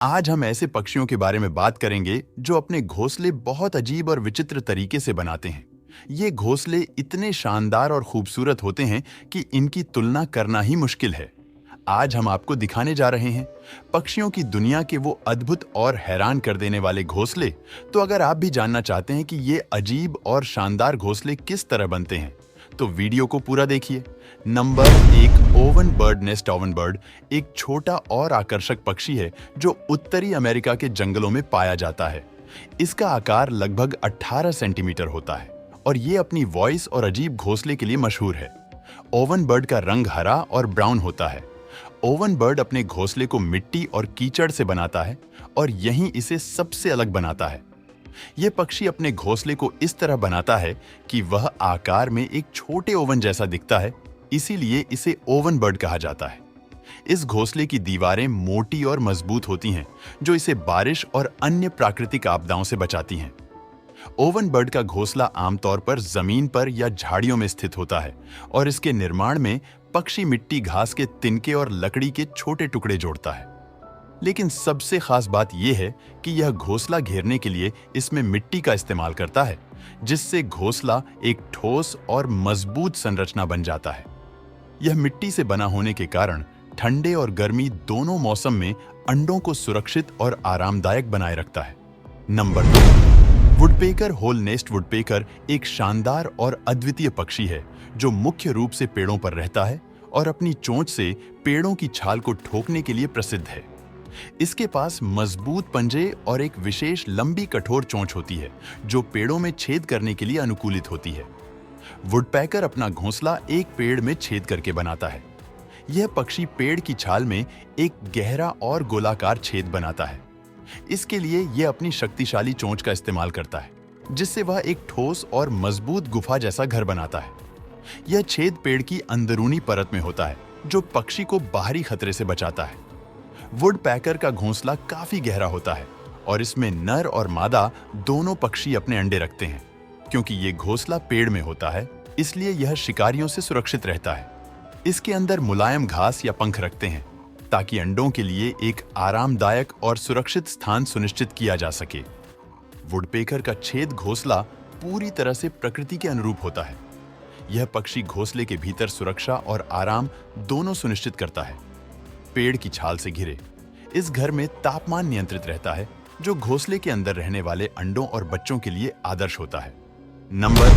आज हम ऐसे पक्षियों के बारे में बात करेंगे जो अपने घोंसले बहुत अजीब और विचित्र तरीके से बनाते हैं। ये घोंसले इतने शानदार और खूबसूरत होते हैं कि इनकी तुलना करना ही मुश्किल है। आज हम आपको दिखाने जा रहे हैं पक्षियों की दुनिया के वो अद्भुत और हैरान कर देने वाले घोंसले। तो अगर आप भी जानना चाहते हैं कि ये अजीब और शानदार घोंसले किस तरह बनते हैं, तो वीडियो को पूरा देखिए। Number 1, oven bird nest. Oven bird एक छोटा और आकर्षक पक्षी है जो उत्तरी अमेरिका के जंगलों में पाया जाता है। इसका आकार लगभग 18 सेंटीमीटर होता है और ये अपनी वॉइस और अजीब घोंसले के लिए मशहूर है। ओवन बर्ड का रंग हरा और ब्राउन होता है। ओवन बर्ड अपने घोंसले को मिट्टी और कीचड़ से बनाता है और यही इसे सबसे अलग बनाता है। यह पक्षी अपने घोंसले को इस तरह बनाता है कि वह आकार में एक छोटे ओवन जैसा दिखता है, इसीलिए इसे ओवन बर्ड कहा जाता है। इस घोंसले की दीवारें मोटी और मजबूत होती हैं, जो इसे बारिश और अन्य प्राकृतिक आपदाओं से बचाती हैं। ओवन बर्ड का घोंसला आमतौर पर जमीन पर या झाड़ियों में स्थित होता है और इसके निर्माण में पक्षी मिट्टी, घास के तिनके और लकड़ी के छोटे टुकड़े जोड़ता है। लेकिन सबसे खास बात यह है कि यह घोंसला घेरने के लिए इसमें मिट्टी का इस्तेमाल करता है, जिससे घोंसला एक ठोस और मजबूत संरचना बन जाता है। यह मिट्टी से बना होने के कारण ठंडे और गर्मी दोनों मौसम में अंडों को सुरक्षित और आरामदायक बनाए रखता है। Number 2, woodpecker. Hole nest woodpecker एक शानदार और अद्वितीय पक्षी है जो मुख्य रूप से पेड़ों पर रहता है और अपनी चोंच से पेड़ों की छाल को ठोकने के लिए प्रसिद्ध है। इसके पास मजबूत पंजे और एक विशेष लंबी कठोर चोंच होती है जो पेड़ों में छेद करने के लिए अनुकूलित होती है। वुडपेकर अपना घोंसला एक पेड़ में छेद करके बनाता है। यह पक्षी पेड़ की छाल में एक गहरा और गोलाकार छेद बनाता है। इसके लिए यह अपनी शक्तिशाली चोंच का इस्तेमाल करता है, जिससे वह एक ठोस और मजबूत गुफा जैसा घर बनाता है। यह छेद पेड़ की अंदरूनी परत में होता है, जो पक्षी को बाहरी खतरे से बचाता है। वुडपेकर का घोंसला काफी गहरा होता है और इसमें नर और मादा दोनों पक्षी अपने अंडे रखते हैं। क्योंकि ये घोंसला पेड़ में होता है, इसलिए यह शिकारियों से सुरक्षित रहता है। इसके अंदर मुलायम घास या पंख रखते हैं ताकि अंडों के लिए एक आरामदायक और सुरक्षित स्थान सुनिश्चित किया जा सके। वुडपेकर का छेद घोंसला पूरी तरह से प्रकृति के अनुरूप होता है। यह पक्षी घोंसले के भीतर सुरक्षा और आराम दोनों सुनिश्चित करता है। पेड़ की छाल से घिरे इस घर में तापमान नियंत्रित रहता है, जो घोंसले के अंदर रहने वाले अंडों और बच्चों के लिए आदर्श होता है। Number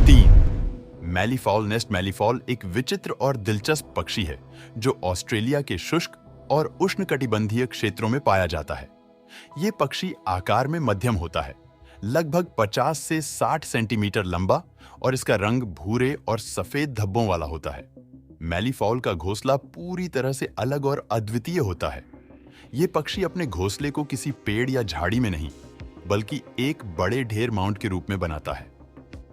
3, मैलीफॉल nest. मैलीफॉल एक विचित्र और दिलचस्प पक्षी है जो ऑस्ट्रेलिया के शुष्क और उष्णकटिबंधीय क्षेत्रों में पाया जाता है। यह पक्षी आकार में मध्यम होता है, लगभग 50 से 60 सेंटीमीटर लंबा, और इसका रंग भूरे और सफेद धब्बों वाला होता है। मैलीफॉल का घोंसला पूरी तरह से अलग और अद्वितीय होता है। यह पक्षी अपने घोंसले को किसी पेड़ या झाड़ी में नहीं, बल्कि एक बड़े ढेर माउंट के रूप में बनाता है।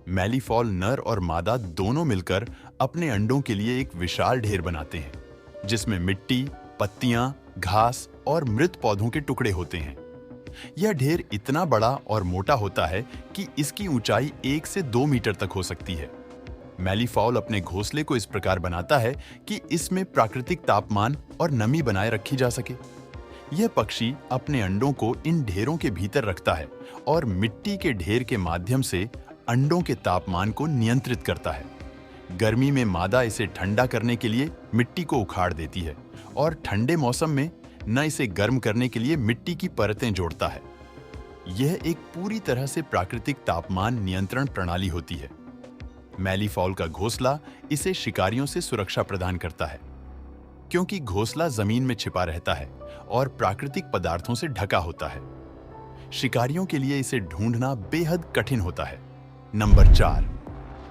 मैलीफॉल नर और मादा दोनों मिलकर अपने अंडों के लिए एक विशाल ढेर बनाते हैं, जिसमें मिट्टी, पत्तियां, घास और मृत पौधों के टुकड़े होते हैं। यह ढेर इतना बड़ा और मोटा होता है कि इसकी ऊंचाई 1 से 2 मीटर तक हो सकती है। मैलीफॉल अपने घोंसले को इस प्रकार बनाता है कि इसमें प्राकृतिक तापमान और नमी बनाए रखी जा सके। यह पक्षी अपने अंडों को इन ढेरों के भीतर रखता है और मिट्टी के ढेर के माध्यम से अंडों के तापमान को नियंत्रित करता है। गर्मी में मादा इसे ठंडा करने के लिए मिट्टी को उखाड़ देती है और ठंडे मौसम में न इसे गर्म करने के लिए मिट्टी की परतें जोड़ता है। यह एक पूरी तरह से प्राकृतिक तापमान नियंत्रण प्रणाली होती है। मैलीफॉल का घोंसला इसे शिकारियों से सुरक्षा प्रदान करता है, क्योंकि घोंसला जमीन में छिपा रहता है और प्राकृतिक पदार्थों से ढका होता है। शिकारियों के लिए इसे ढूंढना बेहद कठिन होता है। Number 4,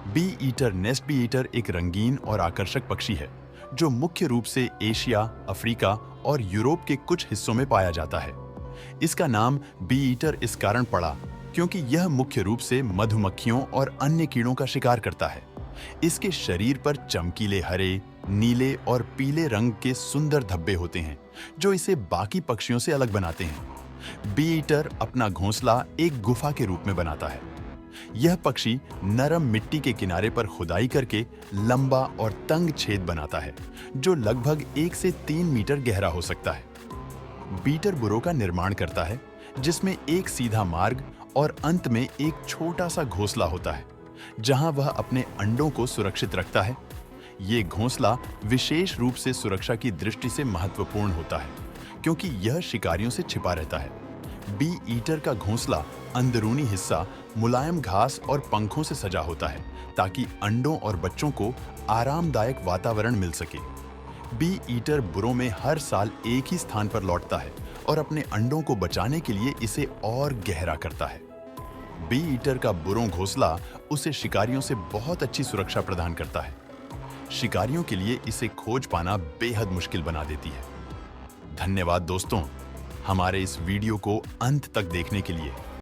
bee eater nest. Bee eater एक रंगीन और आकर्षक पक्षी है जो मुख्य रूप से एशिया, अफ्रीका और यूरोप के कुछ हिस्सों में पाया जाता है। इसका नाम बी ईटर इस कारण पड़ा क्योंकि यह मुख्य रूप से मधुमक्खियों और अन्य कीड़ों का शिकार करता है। इसके शरीर पर चमकीले हरे, नीले और पीले रंग के सुंदर धब्बे होते हैं, जो इसे बाकी पक्षियों से अलग बनाते हैं। बी ईटर अपना घोंसला एक गुफा के रूप में बनाता है। यह पक्षी नरम मिट्टी के किनारे पर खुदाई करके लंबा और तंग छेद बनाता है, जो लगभग 1 से 3 मीटर गहरा हो सकता है। बीटर बुरो का निर्माण करता है, जिसमें एक सीधा मार्ग और अंत में एक छोटा सा घोंसला होता है, जहां वह अपने अंडों को सुरक्षित रखता है। ये घोंसला विशेष रूप से सुरक्षा की दृष्टि से महत्वपूर्ण होता है, क्योंकि यह शिकारियों से छिपा रहता है। बी ईटर का घोंसला अंदरूनी हिस्सा मुलायम घास और पंखों से सजा होता है, ताकि अंडों और बच्चों को आरामदायक वातावरण मिल सके। बी ईटर बुरों में हर साल एक ही स्थान पर लौटता है और अपने अंडों को बचाने के लिए इसे और गहरा करता है। बी ईटर का बुरों घोंसला उसे शिकारियों से बहुत अच्छी सुरक्षा प्रदान करता है। शिकारियों के लिए इसे खोज पाना बेहद मुश्किल बना देती है। धन्यवाद दोस्तों, हमारे इस वीडियो को अंत तक देखने के लिए।